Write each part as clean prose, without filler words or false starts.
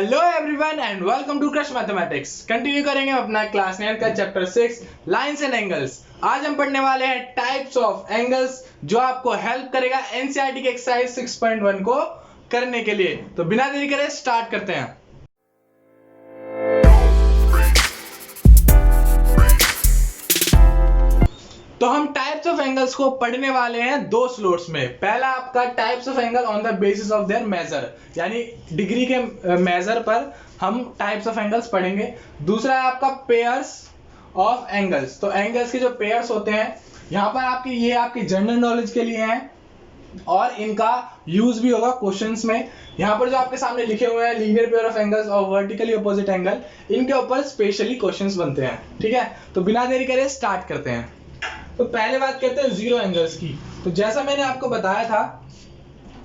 Hello everyone and welcome to crush mathematics. Continue करेंगे अपना class 9 का चैप्टर 6 लाइंस एंड एंगल्स। आज हम पढ़ने वाले हैं टाइप्स ऑफ एंगल्स, जो आपको हेल्प करेगा एनसीईआरटी के एक्सरसाइज 6.1 को करने के लिए। तो बिना देरी करे स्टार्ट करते हैं। तो हम टाइप्स ऑफ एंगल्स को पढ़ने वाले हैं दो स्लोट्स में। पहला आपका types of angle on the basis of their measure, यानी डिग्री के मेजर पर हम टाइप्स ऑफ एंगल्स पढ़ेंगे। दूसरा है आपका पेयर्स ऑफ एंगल्स। तो एंगल्स के जो पेयर्स होते हैं, यहाँ पर ये आपकी जनरल नॉलेज के लिए हैं और इनका यूज भी होगा क्वेश्चंस में। यहाँ पर जो आपके सामने लिखे हुए हैं लीनियर पेयर ऑफ एंगल्स और वर्टिकली अपोजिट एंगल, इनके ऊपर स्पेशली क्वेश्चंस बनते हैं। ठीक है, तो बिना देरी करे स्टार्ट करते हैं। तो पहले बात करते हैं जीरो एंगल्स की। तो जैसा मैंने आपको बताया था,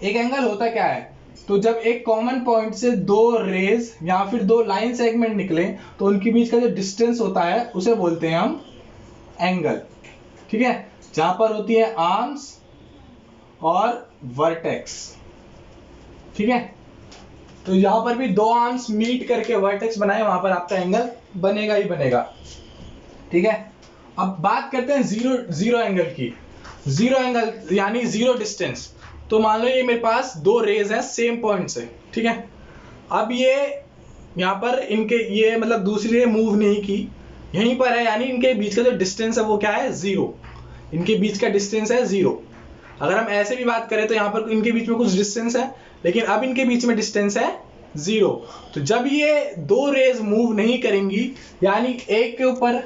एक एंगल होता क्या है, तो जब एक कॉमन पॉइंट से दो रेज या फिर दो लाइन सेगमेंट निकले तो उनके बीच का जो डिस्टेंस होता है उसे बोलते हैं हम एंगल। ठीक है, जहां पर होती है आर्म्स और वर्टेक्स। ठीक है, तो यहां पर भी दो आर्म्स मीट करके वर्टेक्स बनाए, वहां पर आपका एंगल बनेगा ही बनेगा। ठीक है, अब बात करते हैं जीरो एंगल की। जीरो एंगल यानी जीरो डिस्टेंस। तो मान लो ये मेरे पास दो रेज है सेम पॉइंट से। ठीक है, अब ये यहाँ पर इनके ये मतलब दूसरी रे मूव नहीं की, यहीं पर है, यानी इनके बीच का जो डिस्टेंस है वो क्या है, जीरो। इनके बीच का डिस्टेंस है जीरो। अगर हम ऐसे भी बात करें तो यहाँ पर इनके बीच में कुछ डिस्टेंस है, लेकिन अब इनके बीच में डिस्टेंस है जीरो। तो जब ये दो रेज मूव नहीं करेंगी, यानी एक के ऊपर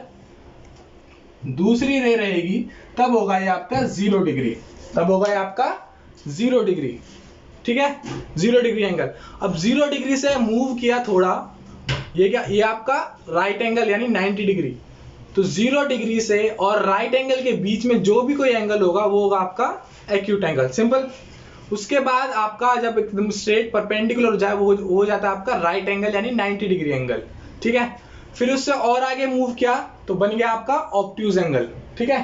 दूसरी रे रहेगी, तब होगा ये आपका 0 डिग्री। तब होगा ये आपका 0 डिग्री। ठीक है, 0 डिग्री एंगल। अब 0 डिग्री से मूव किया थोड़ा, ये क्या, ये आपका राइट एंगल यानी 90 डिग्री। तो 0 डिग्री से और राइट एंगल के बीच में जो भी कोई एंगल होगा वो होगा आपका एक्यूट एंगल। सिंपल। उसके बाद आपका जब एकदम स्ट्रेट परपेंडिकुलर हो जाए वो हो जाता है आपका राइट एंगल यानी 90 डिग्री एंगल। ठीक है, फिर उससे और आगे मूव किया तो बन गया आपका ऑब्ट्यूज एंगल। ठीक है,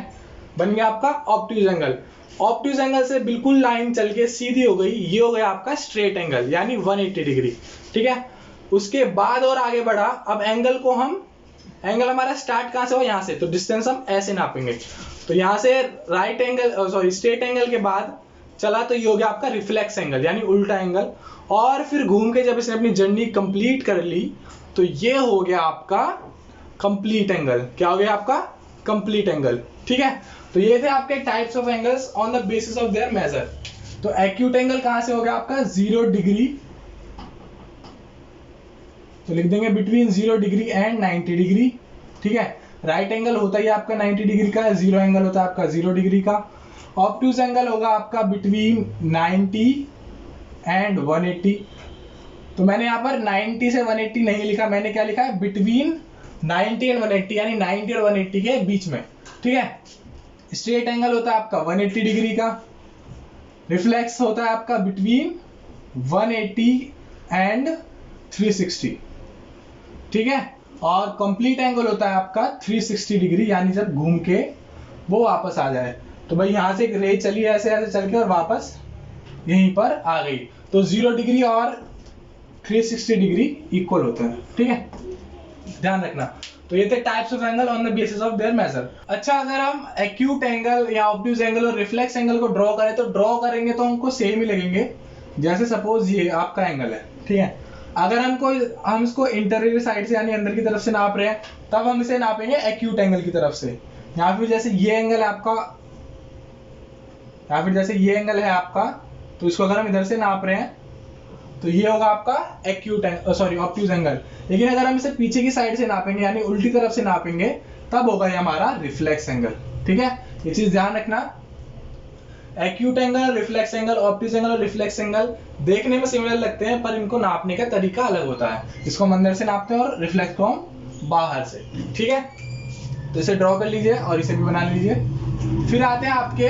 बन गया आपका ऑब्ट्यूज एंगल। ऑब्ट्यूज एंगल से बिल्कुल लाइन चल के सीधी हो गई, ये हो गया आपका स्ट्रेट एंगल यानी 180 डिग्री। ठीक है, उसके बाद और आगे बढ़ा। अब एंगल हमारा स्टार्ट कहां से हो, यहां से। तो डिस्टेंस हम ऐसे नापेंगे। तो यहां से राइट एंगल स्ट्रेट एंगल के बाद चला तो ये हो गया आपका रिफ्लेक्स एंगल यानी उल्टा एंगल। और फिर घूम के जब इसने अपनी जर्नी कंप्लीट कर ली तो ये हो गया आपका कंप्लीट एंगल। क्या हो गया आपका कंप्लीट एंगल। ठीक है, तो ये थे आपके types of angles on the basis of their measure. तो एक्यूट एंगल कहां से हो गया आपका 0 डिग्री, तो लिख देंगे बिटवीन 0 डिग्री एंड 90 डिग्री। ठीक है, राइट एंगल होता ही आपका 90 डिग्री का है, जीरो एंगल होता है आपका 0 डिग्री का। ऑब्ट्यूज एंगल होगा आपका बिटवीन 90 एंड 180। तो मैंने यहाँ पर 90 से 180 नहीं लिखा, मैंने क्या लिखा है, बिटवीन 90 एंड 180, यानी 90 और 180 के बीच में। ठीक है, स्ट्रेट एंगल होता है आपका 180 डिग्री का। रिफ्लेक्स होता है आपका बिटवीन 180 एंड 360। ठीक है, और कंप्लीट एंगल होता है आपका 360 डिग्री, यानी जब घूम के वो वापस आ जाए। तो भाई यहाँ से एक रे चली ऐसे ऐसे चल के और वापस यहीं पर आ गई। तो 0 डिग्री और 360 डिग्री इक्वल होते हैं। ठीक है, ध्यान रखना। तो ये थे types of angle on the basis of their measure. अच्छा, अगर हम एक्यूट एंगल या ऑब्ट्यूज एंगल और रिफ्लेक्स एंगल को ड्रॉ करें तो ड्रॉ करेंगे तो हमको सेम ही लगेंगे। जैसे सपोज ये आपका एंगल है। ठीक है, अगर हम इसको इंटीरियर साइड से यानी अंदर की तरफ से नाप रहे हैं तब हम इसे नापेंगे एक्यूट एंगल की तरफ से। या फिर जैसे ये एंगल है आपका, या फिर जैसे ये एंगल है आपका, तो इसको अगर हम इधर से नाप रहे हैं तो ये होगा आपका ऑब्ट्यूज एंगल। लेकिन अगर हम इसे पीछे की साइड से नापेंगे यानी उल्टी तरफ से नापेंगे तब होगा ये हमारा रिफ्लेक्स एंगल। ठीक है, ये चीज ध्यान रखना। Acute angle, reflex angle, obtuse angle और रिफ्लेक्स एंगल देखने में सिमिलर लगते हैं पर इनको नापने का तरीका अलग होता है। इसको हम अंदर से नापते हैं और रिफ्लेक्स को हम बाहर से। ठीक है, तो इसे ड्रॉ कर लीजिए और इसे भी बना लीजिए। फिर आते हैं आपके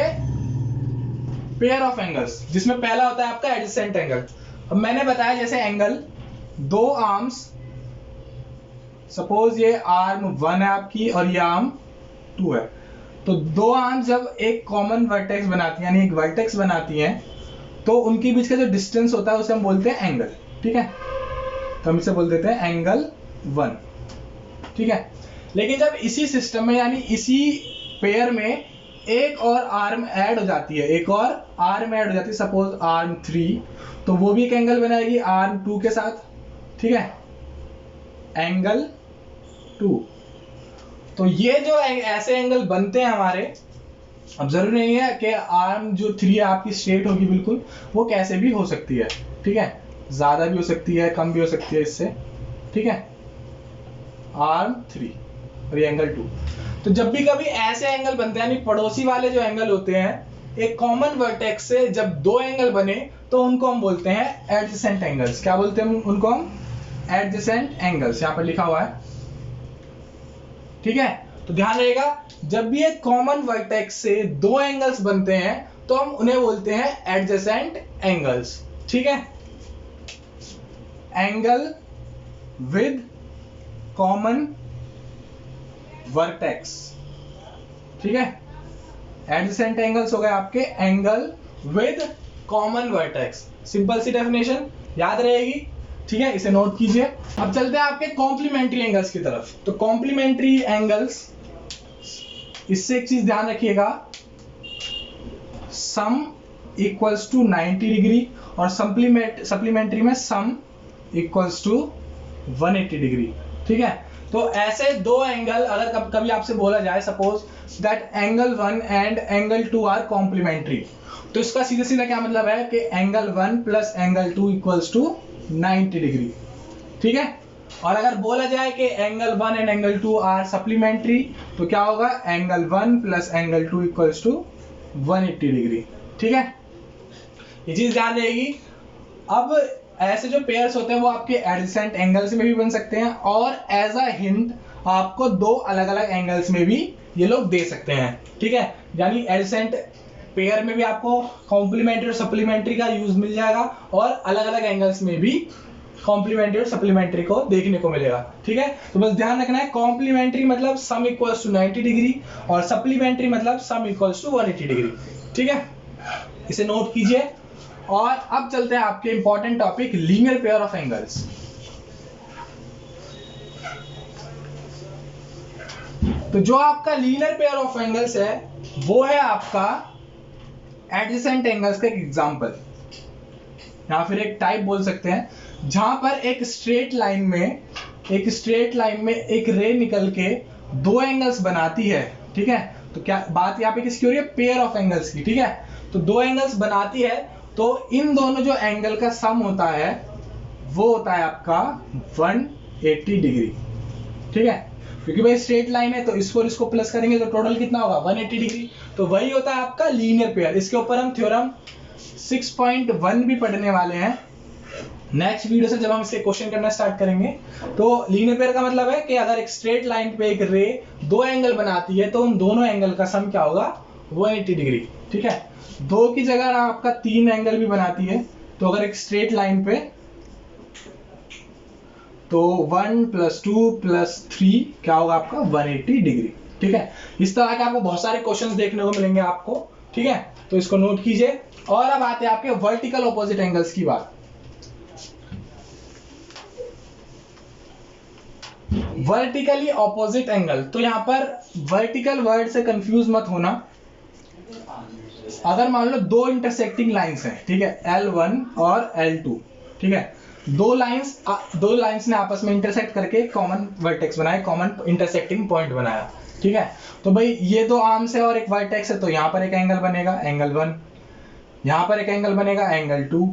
पेयर ऑफ एंगल्स, जिसमें पहला होता है आपका एडजेसेंट एंगल। अब मैंने बताया जैसे एंगल दो आर्म्स, सपोज ये आर्म 1 है आपकी और ये आर्म 2 है। तो दो आर्म्स जब एक कॉमन वर्टेक्स बनाती है यानी एक वर्टेक्स बनाती हैं तो उनके बीच का जो डिस्टेंस होता है उसे हम बोलते हैं एंगल। ठीक है, तो हम इसे बोल देते हैं एंगल 1, ठीक है। लेकिन जब इसी सिस्टम में यानी इसी पेयर में एक और आर्म ऐड हो जाती है, एक और आर्म ऐड हो जाती है, सपोज आर्म 3, तो वो भी एक एंगल बनाएगी आर्म 2 के साथ, ठीक है, एंगल 2। तो ये जो ऐसे एंगल बनते हैं हमारे, अब जरूरी नहीं है कि आर्म जो 3 है आपकी स्ट्रेट होगी बिल्कुल, वो कैसे भी हो सकती है, ठीक है, ज्यादा भी हो सकती है, कम भी हो सकती है इससे, ठीक है, आर्म 3 और ये एंगल 2। तो जब भी कभी ऐसे एंगल बनते हैं यानी पड़ोसी वाले जो एंगल होते हैं, एक कॉमन वर्टेक्स से जब दो एंगल बने तो उनको हम बोलते हैं एडजेसेंट एंगल्स। क्या बोलते हैं उनको हम? एडजेसेंट एंगल्स, यहां पर लिखा हुआ है, ठीक है। तो ध्यान रहेगा, जब भी एक कॉमन वर्टेक्स से दो एंगल्स बनते हैं तो हम उन्हें बोलते हैं एडजेसेंट एंगल्स, ठीक है। एंगल विद कॉमन वर्टेक्स, ठीक है, एडजेसेंट एंगल्स हो गए आपके angle with common vertex. Simple सी डेफिनेशन याद रहेगी, ठीक है, इसे नोट कीजिए। अब चलते हैं आपके कॉम्प्लीमेंट्री एंगल्स की तरफ। तो कॉम्प्लीमेंट्री एंगल्स, इससे एक चीज ध्यान रखिएगा, सम इक्वल्स टू 90 डिग्री और सप्लीमेंट्री में सम इक्वल्स टू 180 डिग्री, ठीक है। तो ऐसे दो एंगल अगर कभी आपसे बोला जाए suppose that angle 1 and angle 2 are complementary, तो इसका सीधा सीधा क्या मतलब है कि angle 1 plus angle 2 equals to 90 degree, ठीक है। और अगर बोला जाए कि angle 1 and angle 2 are supplementary, तो क्या होगा? Angle 1 plus angle 2 equals to 180 degree, ठीक है, ये चीज ध्यान रहेगी। अब ऐसे जो पेयर्स होते हैं वो आपके एडजेसेंट एंगल्स में भी बन सकते हैं और एज अ हिंट आपको दो अलग अलग एंगल्स में भी ये लोग दे सकते हैं, ठीक है। यानी एडजेसेंट पेयर में भी आपको कॉम्प्लीमेंट्री और सप्लीमेंट्री का यूज मिल जाएगा और अलग अलग एंगल्स में भी कॉम्प्लीमेंट्री और सप्लीमेंट्री को देखने को मिलेगा, ठीक है। तो बस ध्यान रखना है, कॉम्प्लीमेंट्री मतलब सम इक्वल्स टू 90 डिग्री और सप्लीमेंट्री मतलब सम इक्वल्स टू 180 डिग्री, ठीक है, इसे नोट कीजिए। और अब चलते हैं आपके important topic linear pair of angles. तो जो आपका लीनियर पेयर ऑफ एंगल्स है वो है आपका एडजेसेंट एंगल्स का एक एग्जांपल, या फिर एक टाइप बोल सकते हैं, जहां पर एक स्ट्रेट लाइन में एक रे निकल के दो एंगल्स बनाती है, ठीक है। तो क्या बात यहाँ पे किसकी हो रही है? पेयर ऑफ एंगल्स की, ठीक है। तो दो एंगल्स बनाती है, तो इन दोनों जो एंगल का सम होता है वो होता है आपका 180 डिग्री, ठीक है। क्योंकि भाई स्ट्रेट लाइन है तो इसको और इसको प्लस करेंगे तो टोटल कितना होगा? 180 डिग्री। तो वही होता है आपका लीनियर पेयर। इसके ऊपर हम थ्योरम 6.1 भी पढ़ने वाले हैं नेक्स्ट वीडियो से, जब हम इससे क्वेश्चन करना स्टार्ट करेंगे। तो लीनियर पेयर का मतलब है कि अगर एक स्ट्रेट लाइन पे एक रे दो एंगल बनाती है तो उन दोनों एंगल का सम क्या होगा? 180 डिग्री, ठीक है। दो की जगह आपका तीन एंगल भी बनाती है, तो अगर एक स्ट्रेट लाइन पे तो 1 + 2 + 3 क्या होगा आपका? 180 डिग्री, ठीक है। इस तरह के आपको बहुत सारे क्वेश्चंस देखने को मिलेंगे आपको, ठीक है, तो इसको नोट कीजिए। और अब आते हैं आपके वर्टिकल ऑपोजिट एंगल्स की बात। वर्टिकली ऑपोजिट एंगल, तो यहां पर वर्टिकल वर्ड से कंफ्यूज मत होना। अगर मान लो दो इंटरसेक्टिंग लाइंस हैं, ठीक है, L1 और L2, ठीक है, दो लाइंस ने आपस में इंटरसेक्ट करके कॉमन वर्टेक्स बनाया, कॉमन इंटरसेक्टिंग पॉइंट बनाया, ठीक है। तो भाई ये दो आर्म्स है और एक वर्टेक्स है, तो यहां पर एक एंगल बनेगा एंगल 1, यहां पर एक एंगल बनेगा एंगल 2,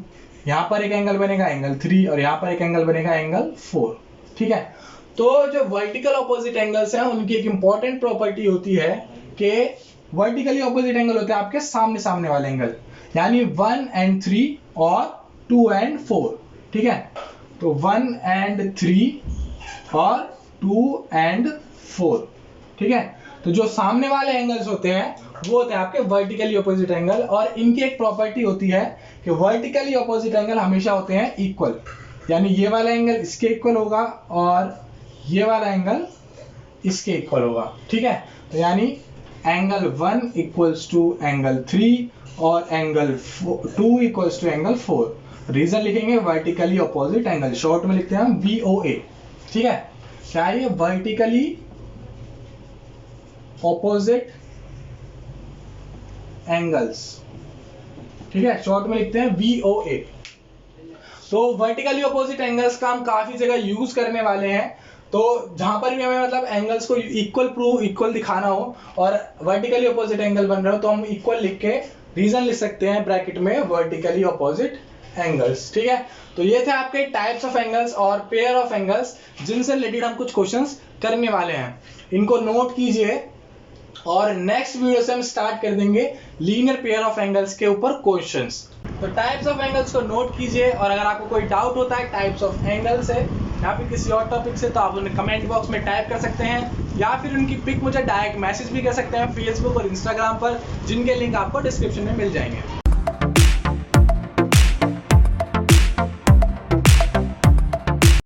यहां पर एक एंगल बनेगा एंगल 3 और यहां पर एक एंगल बनेगा एंगल 4, ठीक है। तो जो वर्टिकल ऑपोजिट एंगल्स हैं उनकी एक इंपॉर्टेंट प्रॉपर्टी होती है कि वर्टिकली ऑपोजिट एंगल होते हैं आपके सामने सामने वाले एंगल, यानी 1 and 3 और 2 and 4, ठीक है। तो 1 and 3 और 2 and 4, ठीक है। तो जो सामने वाले एंगल्स होते हैं वो होते हैं आपके वर्टिकली ऑपोजिट एंगल, और इनकी एक प्रॉपर्टी होती है कि वर्टिकली ऑपोजिट एंगल हमेशा होते हैं इक्वल, यानी ये वाला एंगल इसके इक्वल होगा और ये वाला एंगल इसके इक्वल होगा, ठीक है। तो यानी एंगल 1 इक्वल्स टू एंगल 3 और angle 2 equals to angle 4। Reason लिखेंगे वर्टिकली ऑपोजिट एंगल, शॉर्ट में लिखते हैं हम VOA। ठीक है, क्या है ये? Vertically opposite angles. ठीक है, शॉर्ट में लिखते हैं VOA। तो वर्टिकली ऑपोजिट एंगल्स का हम काफी जगह यूज करने वाले हैं। तो जहां पर भी हमें मतलब एंगल्स को इक्वल दिखाना हो और वर्टिकली ऑपोजिट एंगल बन रहा हो, तो हम इक्वल लिख के रीजन लिख सकते हैं ब्रैकेट में वर्टिकली ऑपोजिट एंगल्स। ठीक है, तो ये थे आपके टाइप्स ऑफ एंगल्स और पेयर ऑफ एंगल्स जिनसे रिलेटेड हम कुछ क्वेश्चंस करने वाले हैं। इनको नोट कीजिए और नेक्स्ट वीडियो से हम स्टार्ट कर देंगे लीनियर पेयर ऑफ एंगल्स के ऊपर क्वेश्चंस। तो टाइप्स ऑफ एंगल्स को नोट कीजिए और अगर आपको कोई डाउट होता है टाइप्स ऑफ एंगल से या फिर किसी और टॉपिक से, तो आप उन्हें कमेंट बॉक्स में टाइप कर सकते हैं या फिर उनकी पिक मुझे डायरेक्ट मैसेज भी कर सकते हैं फेसबुक और इंस्टाग्राम पर, जिनके लिंक आपको डिस्क्रिप्शन में मिल जाएंगे।